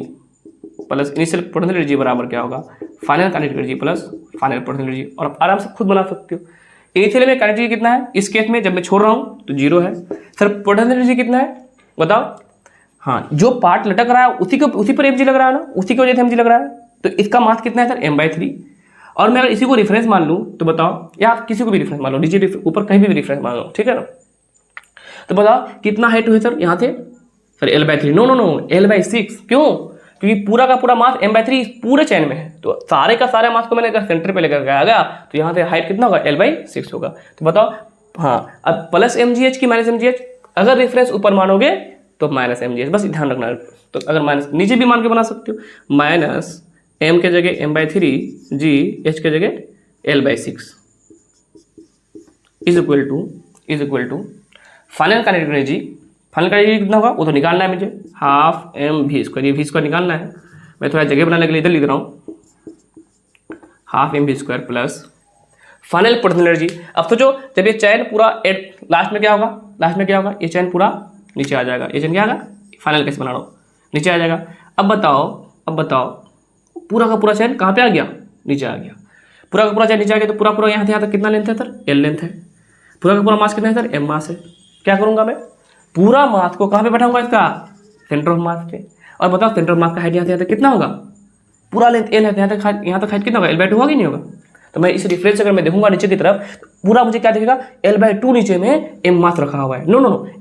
Speaker 1: plus initial potential energy बराबर क्या होगा, final kinetic energy plus final potential energy. और आप आराम से खुद बना सकते हो। इनिशियल में काइनेटिक कितना है, इस केस में जब मैं छोड़ रहा हूँ तो 0 है। सर पोटेंशियल एनर्जी कितना है बताओ, हाँ जो पार्ट लटक रहा है उसी पर mg लग रहा है ना, उसी की वजह से mg लग रहा है। तो इसका मास कितना है सर, m/3। और मैं अगर इसी को रेफरेंस मान लूँ तो बताओ, या आप किसी को भी रेफरेंस मान लो, नीचे ऊपर कहीं भी रेफरेंस मान लो, ठीक है ना। तो बताओ कितना हाइट हुई सर यहाँ से, सर L/3, नो L/6। क्यों, क्योंकि पूरा का पूरा मास m/3 पूरे चैन में है। तो सारे का सारे मास को मैंने अगर सेंटर पे लेकर आ गया तो यहाँ से हाइट कितना होगा, L/6 होगा। तो बताओ, हाँ अब प्लस mgh की माइनस mgh, अगर रेफरेंस ऊपर मानोगे तो माइनस mgh, बस ध्यान रखना। तो अगर माइनस नीचे भी मान के बना सकते हो, माइनस m के जगह m/3 g, h के जगह L/6 is equal to final kinetic energy. Final का एनर्जी कितना होगा वो तो निकालना है मुझे, हाफ mv²। ये v² निकालना है, मैं थोड़ा जगह बनाने के लिए इधर लिख रहा हूँ, half mv² plus final potential energy. अब सोचो जब ये चैन पूरा लास्ट में क्या होगा, ये चैन पूरा नीचे आ जाएगा। ये चैन क्या आएगा, फाइनल कैसे बना रहा हूँ, नीचे आ जाएगा। अब बताओ पूरा का पूरा चैन कहाँ पे आ गया, नीचे आ गया। पूरा का पूरा चैन नीचे आ गया तो पूरा यहाँ से यहाँ तक कितना लेंथ है सर, L लेंथ है। पूरा का पूरा मास कितना है सर, m मास है। क्या करूँगा मैं, पूरा मास को कहाँ पे बैठाऊंगा, इसका सेंटर ऑफ मास पे। और बताओ सेंटर ऑफ मास का हाइट यहाँ से यहाँ तक कितना होगा, पूरा लेंथ L है, यहाँ तक हाइट कितना होगा, L/2 होगा कि नहीं होगा। तो मैं इस रेफरेंस अगर मैं देखूंगा नीचे की तरफ, तो पूरा मुझे क्या दिखेगा, L/2 नीचे में m मास रखा हुआ है। नो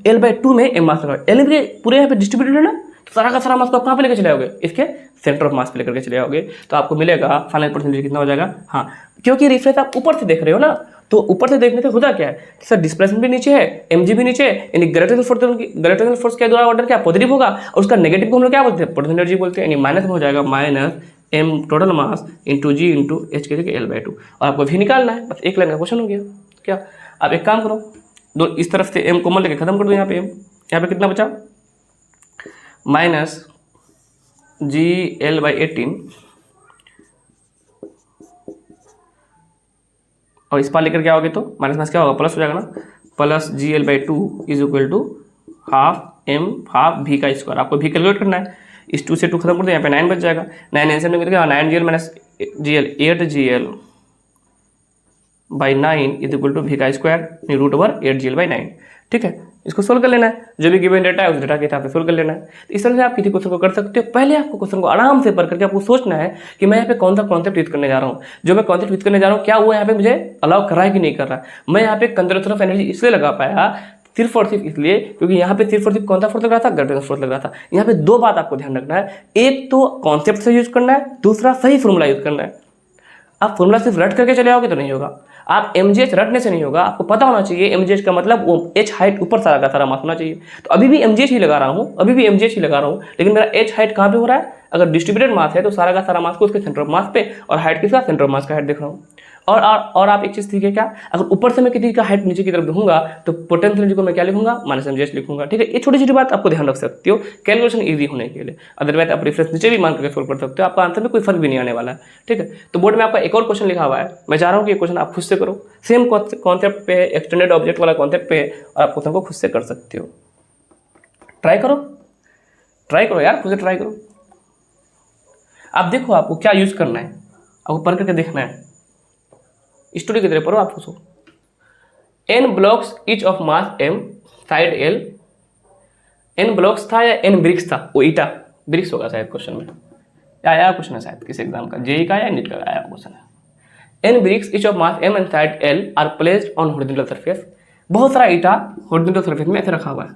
Speaker 1: L/2 में m मास रखा हुआ है। L पूरे यहाँ पे डिस्ट्रीब्यूटेड है ना, तो सारा का सारा मास को आप कहाँ पे लेकर चले आओगे, इसके सेंटर ऑफ मास पे लेकर के चले आओगे। तो आपको मिलेगा फाइनल परसेंटेज कितना हो जाएगा, हाँ क्योंकि रेफरेंस आप ऊपर से देख रहे हो ना, तो ऊपर से देखने से होता क्या है कि सर डिस्प्लेसमेंट भी नीचे है, mg भी नीचे है, यानी ग्रेविटेशनल फोर्स के द्वारा ऑर्डर क्या पॉजिटिव होगा, और उसका नेगेटिव को हम लोग क्या बोलते हैं, पोटेंशियल एनर्जी बोलते हैं। यानी माइनस में हो जाएगा minus m total mass into g into h के जगह L/2। और आपको भी निकालना है, बस एक लाइन का क्वेश्चन हो गया। क्या आप एक काम करो, दो इस तरफ से m कॉमन लेके खत्म कर दो, यहाँ पे m, यहाँ पे कितना बचा, माइनस GL/18 और इस पार लेकर क्या होगे तो माइनस माइनस क्या होगा, प्लस हो जाएगा ना, plus GL/2 is equal to half v का स्क्वायर। आपको v कैलकुलेट करना है, इस 2 से 2 खत्म कर दो, यहाँ पे 9 बच जाएगा। 9 आंसर में कितना, 9gl minus gl 8gl/9 is equal to v का स्क्वायर √8gl/9। ठीक है, इसको सोल्व कर लेना है, जो भी गिवन डेटा है उस डेटा के हिसाब से सोल्व कर लेना है। तो इस तरह से आप किसी क्वेश्चन को कर सकते हो। पहले आपको क्वेश्चन को आराम से पढ़ करके आपको सोचना है कि मैं यहाँ पे कौन सा कॉन्सेप्ट यूज करने जा रहा हूँ, जो मैं कॉन्सेप्ट यूज करने जा रहा हूँ क्या वो यहाँ पे मुझे अलाउ कर रहा है कि नहीं कर रहा है। मैं यहाँ पे कंजर्वेशन ऑफ एनर्जी इसलिए लगा पाया सिर्फ और सिर्फ इसलिए क्योंकि यहाँ पे सिर्फ और सिर्फ कौन सा फोर्स लग रहा था, ग्रेविटेशनल फोर्स लग रहा था। यहाँ पे दो बात आपको ध्यान रखना है, एक तो कॉन्सेप्ट से यूज करना है, दूसरा सही फॉर्मूला यूज करना है। आप फॉर्मूला सिर्फ रट करके चले आओगे तो नहीं होगा, आप mgh रटने से नहीं होगा। आपको पता होना चाहिए mgh का मतलब वो h हाइट ऊपर सारा का सारा मास होना चाहिए। तो अभी भी mgh ही लगा रहा हूँ, लेकिन मेरा h हाइट कहाँ पे हो रहा है, अगर डिस्ट्रीब्यूटेड मास है तो सारा का सारा मास को उसके सेंटर ऑफ मास पे, और हाइट किसका, सेंटर ऑफ मास का हाइट देख रहा हूँ। और आप एक चीज़ सीखे क्या, अगर ऊपर से मैं किसी का हाइट नीचे की तरफ दूंगा तो पोटेंशियल एनर्जी को मैं क्या लिखूंगा, माइनस mgh लिखूंगा। ठीक है, ये छोटी छोटी बात आपको ध्यान रख सकते हो कैलकुलेशन इजी होने के लिए। अदरवाइज आप रेफरेंस नीचे भी मान करके सोल्व कर सकते हो, आपका आंसर में कोई फर्क भी नहीं आने वाला है। ठीक है, तो बोर्ड में आपका एक और क्वेश्चन लिखा हुआ है, मैं चाह रहा हूँ कि ये क्वेश्चन आप खुद से करो। सेम कॉन्सेप्ट पे, एक्सटेंडेड ऑब्जेक्ट वाला कॉन्सेप्ट पे, और आप क्वेश्चन को खुद से कर सकते हो। ट्राई करो यार, खुद से ट्राई करो। आप देखो आपको क्या यूज करना है, आपको पढ़ करके देखना है, स्टोरी की तरह पढ़ो। आप पूछो n blocks each of mass m, side l, n blocks था या n ब्रिक्स था? वो ईटा ब्रिक्स होगा शायद क्वेश्चन में, आया क्वेश्चन है शायद किसी एग्जाम का, जेई का या नीट का आया क्वेश्चन है। n bricks each of mass m inside l are placed on horizontal surface. बहुत सारा ईटा हॉरिजॉन्टल सरफेस में ऐसे रखा हुआ है,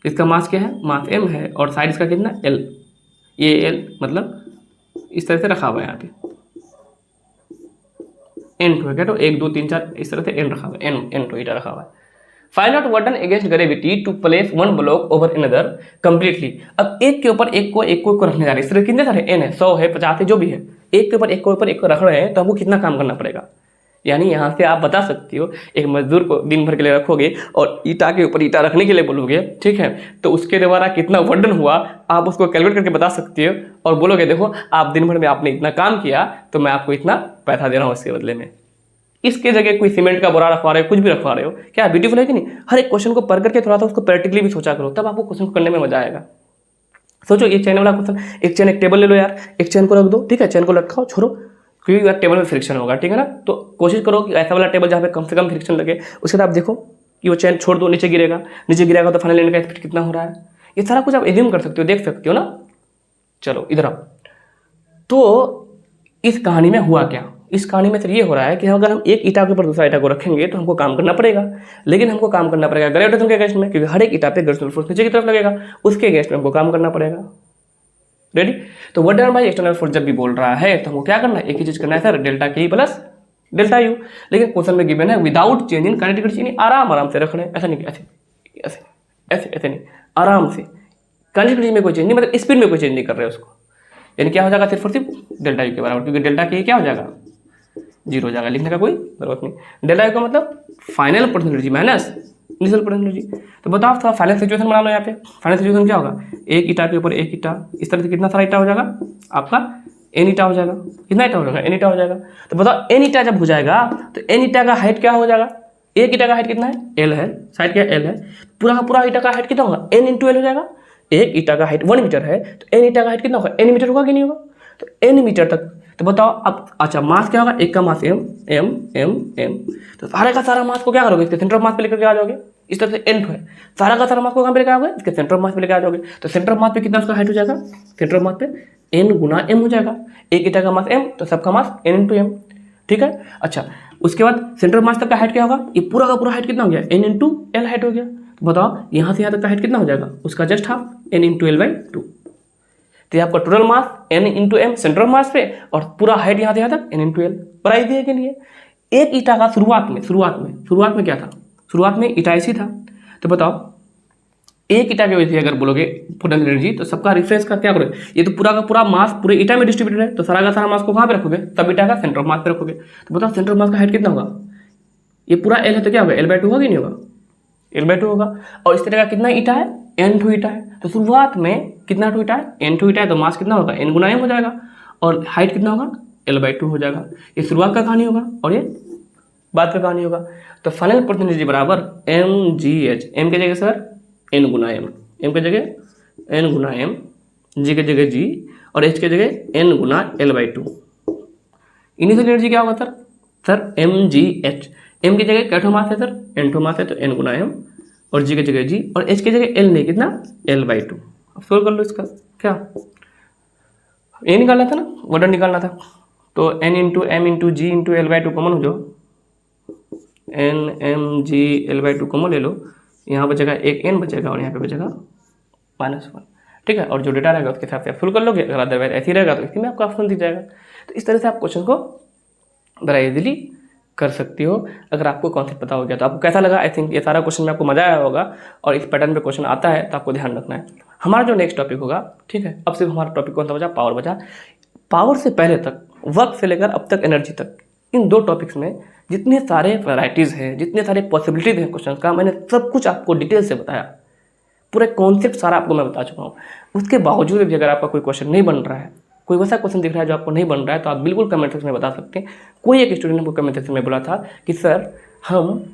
Speaker 1: इसका मास क्या है? मास m है और साइड इसका कितना? l। ये l मतलब इस तरह से रखा हुआ है यहाँ पे n टू है, तो 1 2 3 4 इस तरह से n रखा हुआ है, n टू ईटा रखा हुआ है। Find out what done against gravity to place one block over another completely. अब एक के ऊपर एक को रखने जा रहे हैं, इस तरह कितने सारे n है, 100 है, 50 है, जो भी है, एक के ऊपर एक को रख रहे हैं, तो हमको कितना काम करना पड़ेगा? यानी यहाँ से आप बता सकती हो, एक मजदूर को दिन भर के लिए रखोगे और ईटा के ऊपर ईटा रखने के लिए बोलोगे, ठीक है, तो उसके द्वारा कितना वजन हुआ आप उसको कैलकुलेट करके बता सकती हो और बोलोगे देखो आप दिन भर में आपने इतना काम किया तो मैं आपको इतना पैसा दे रहा हूँ इसके बदले में। इसके जगह कोई सीमेंट का बोरा रखवा रहे हो, कुछ भी रखवा रहे हो, क्या ब्यूटीफुल है कि नहीं? हर एक क्वेश्चन को पढ़ करके थोड़ा सा उसको प्रैक्टिकली भी सोचा करो, तब आपको क्वेश्चन को करने में मजा आएगा। सोचो ये चैन वाला क्वेश्चन, एक टेबल ले लो यार, एक चैन को रख दो, ठीक है, चैन को लटकाओ, छोड़ो, क्योंकि यार टेबल में फ्रिक्शन होगा, ठीक है ना, तो कोशिश करो कि ऐसा वाला टेबल जहाँ पे कम से कम फ्रिक्शन लगे। उसके बाद आप देखो कि वो चैन छोड़ दो, नीचे गिरेगा तो फाइनल एंड का स्पीड कितना हो रहा है, ये सारा कुछ आप एज्यूम कर सकते हो, देख सकते हो ना। चलो इधर आओ। तो इस कहानी में हुआ क्या? इस कहानी में तो ये हो रहा है कि अगर हम एक ईटा के ऊपर दूसरा ईटा को रखेंगे तो हमको काम करना पड़ेगा, लेकिन हमको काम करना पड़ेगा ग्रेविटेशन के अगेंस्ट में, क्योंकि हर एक ईटा पे ग्रेविटेशनल फोर्स नीचे की तरफ लगेगा, उसके अगेंस्ट में हमको काम करना पड़ेगा। रेडी? तो what done bye external force जब भी बोल रहा है तो हमको क्या करना है? एक ही चीज करना है सर, डेल्टा के प्लस डेल्टा यू। लेकिन क्वेश्चन में गिवन है without change in kinetic energy, आराम से रख रहे हैं, ऐसा नहीं ऐसे ऐसे ऐसे ऐसे नहीं, आराम से। काइनेटिक एनर्जी में कोई चेंज नहीं, मतलब स्पीड में कोई चेंज नहीं कर रहे उसको, यानी क्या हो जाएगा सिर्फ और सिर्फ डेल्टा यू के बराबर, क्योंकि डेल्टा के क्या हो जाएगा? 0 हो जाएगा, लिखने का कोई जरूरत नहीं। डेल्टा यू का मतलब final potential energy minus initial potential energy. तो बताओ थोड़ा फाइनल सिचुएशन बना लो यहाँ पे। फाइनल सिचुएशन क्या होगा? एक ईटा के ऊपर एक ईटा, इस तरह से कितना सारा ईटा हो जाएगा आपका? n ईटा हो जाएगा। कितना ईटा हो जाएगा? n ईटा हो जाएगा। तो बताओ n ईटा जब हो जाएगा तो n ईटा का हाइट क्या हो जाएगा? एक ईटा का हाइट कितना है? l है, साइड क्या l है, पूरा का पूरा ईटा का हाइट कितना होगा? n इंटू l हो जाएगा। एक ईटा का हाइट 1 मीटर है तो n ईटा का हाइट कितना होगा? n मीटर होगा कि नहीं होगा? तो n मीटर तक। तो बताओ अब, अच्छा मास क्या होगा? एक का मास m, तो सारे का सारा मास को क्या करोगे? इसके सेंटर ऑफ मास पे लेकर के आ जाओगे, इस तरह से n है, सारा का सारा मास को कहाँ पे लेकर आओगे? इसके सेंटर ऑफ मास पे लेकर आ जाओगे। तो सेंटर ऑफ मास पे कितना उसका हाइट हो जाएगा? सेंटर ऑफ मास पे n गुना m हो जाएगा। एक ईटा का मास m तो सबका मास n इंटू m, ठीक है। अच्छा उसके बाद सेंटर ऑफ मास तक का हाइट क्या होगा? ये पूरा का पूरा हाइट कितना हो गया? n इंटू l हाइट हो गया। तो बताओ यहाँ से यहाँ तक का हाइट कितना हो जाएगा? उसका just half n into l by 2। तो ये आपका total mass n into m centre of mass पे और पूरा हाइट यहाँ से यहाँ तक n इंटू l। प्राइस दिए के लिए एक ईटा का शुरुआत में क्या था? शुरुआत में ईटा ऐसी था। तो बताओ एक ईटा के वजह से अगर बोलोगे पोटेंशियल एनर्जी तो सबका रिफरेंस का क्या करोगे? ये तो पूरा का पूरा मास पूरे ईटा में डिस्ट्रीब्यूटेड है, तो सारा का सारा मास को कहाँ पे रखोगे? सब ईटा का सेंटर ऑफ मास पे रखोगे। तो बताओ सेंटर ऑफ मास का हाइट कितना होगा? ये पूरा l है तो क्या होगा? l बाई 2 होगा कि नहीं होगा? l बाई 2 होगा। और इस तरह का कितना ईटा है? n टू ईटा है। तो शुरुआत में कितना टू ईटा है? n टू ईटा है, तो मास कितना होगा? n गुना m हो जाएगा और हाइट कितना होगा? l बाई 2 हो जाएगा। ये शुरुआत का कहानी होगा और ये बाद का कहानी होगा। तो फाइनल पोटेंशियल एनर्जी बराबर mgh, m के जगह सर n गुना m, m के जगह n गुना m, g के जगह g और h के जगह n Guna l by 2। Initial energy क्या होगा सर? सर mgh, m की जगह क्या मास है सर? n मास है तो n गुना m और g की जगह g और h की जगह l नहीं, कितना? l by 2। अब सोल्व कर लो इसका, क्या ये निकालना था ना, वजन निकालना था। तो n into m into g into l by 2 common हो जाओ, n m g l by 2 common ले लो, यहाँ बचेगा एक n बचेगा और यहाँ पे बचेगा -1, ठीक है। और जो डेटा रहेगा उसके हिसाब से आप फुल कर लोगे, अगर अदरवाइज ऐसे ही रहेगा तो इसी में आपका ऑप्शन दिख जाएगा। तो इस तरह से आप क्वेश्चन को बड़ा इजीली कर सकती हो अगर आपको कॉन्सेप्ट पता हो गया। तो आपको कैसा लगा? आई थिंक ये सारा क्वेश्चन में आपको मजा आया होगा और इस पैटर्न पे क्वेश्चन आता है तो आपको ध्यान रखना है। हमारा जो नेक्स्ट टॉपिक होगा, ठीक है, अब सिर्फ हमारा टॉपिक कौन सा बचा? पावर बचा। पावर से पहले तक, वर्क से लेकर अब तक एनर्जी तक, इन 2 टॉपिक्स में जितने सारे वैराइटीज़ हैं, जितने सारे पॉसिबिलिटीज़ हैं क्वेश्चन का, मैंने सब कुछ आपको डिटेल से बताया, पूरे कॉन्सेप्ट सारा आपको मैं बता चुका हूँ। उसके बावजूद भी अगर आपका कोई क्वेश्चन नहीं बन रहा है, कोई वैसा क्वेश्चन दिख रहा है जो आपको नहीं बन रहा है, तो आप बिल्कुल कमेंट सेक्शन में बता सकते हैं। कोई एक स्टूडेंट ने कमेंट सेक्शन में बोला था कि सर हम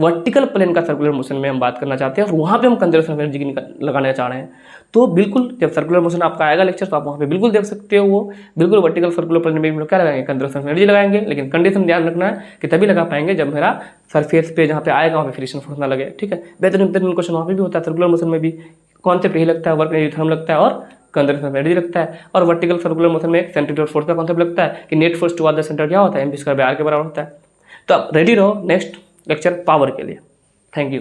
Speaker 1: वर्टिकल प्लेन का सर्कुलर मोशन में हम बात करना चाहते हैं और वहाँ पे हम कंजर्वेशन ऑफ एनर्जी की लगाने चाह रहे हैं। तो बिल्कुल जब सर्कुलर मोशन आपका आएगा लेक्चर तो आप वहाँ पे बिल्कुल देख सकते हो, वो बिल्कुल वर्टिकल सर्कुलर प्लेन में हम लोग क्या लगाएंगे, कंजर्वेशन ऑफ एनर्जी लगाएंगे। लेकिन कंडीशन ध्यान रखना है कि तभी लगा पाएंगे जब मेरा सरफेस पे जहाँ पे आएगा वहाँ पे फ्रिक्शन फोर्स ना लगे, ठीक है। बेहतरीन क्वेश्चन वहाँ पे भी होता है, सर्कुलर मोशन में भी कॉन्सेप्ट यही लगता है, वर्क एनर्जी थर्म लगता है और कंजर्वेशन ऑफ एनर्जी लगता है। और वर्टिकल सर्कुलर मोशन में एक सेंट्रीफ्यूगल फोर्स का कॉन्सेप्ट लगता है कि net force toward the centre क्या होता है, mv² r के बराबर होता है। तो आप रेडी रहो नेक्स्ट लेक्चर पावर के लिए। Thank you.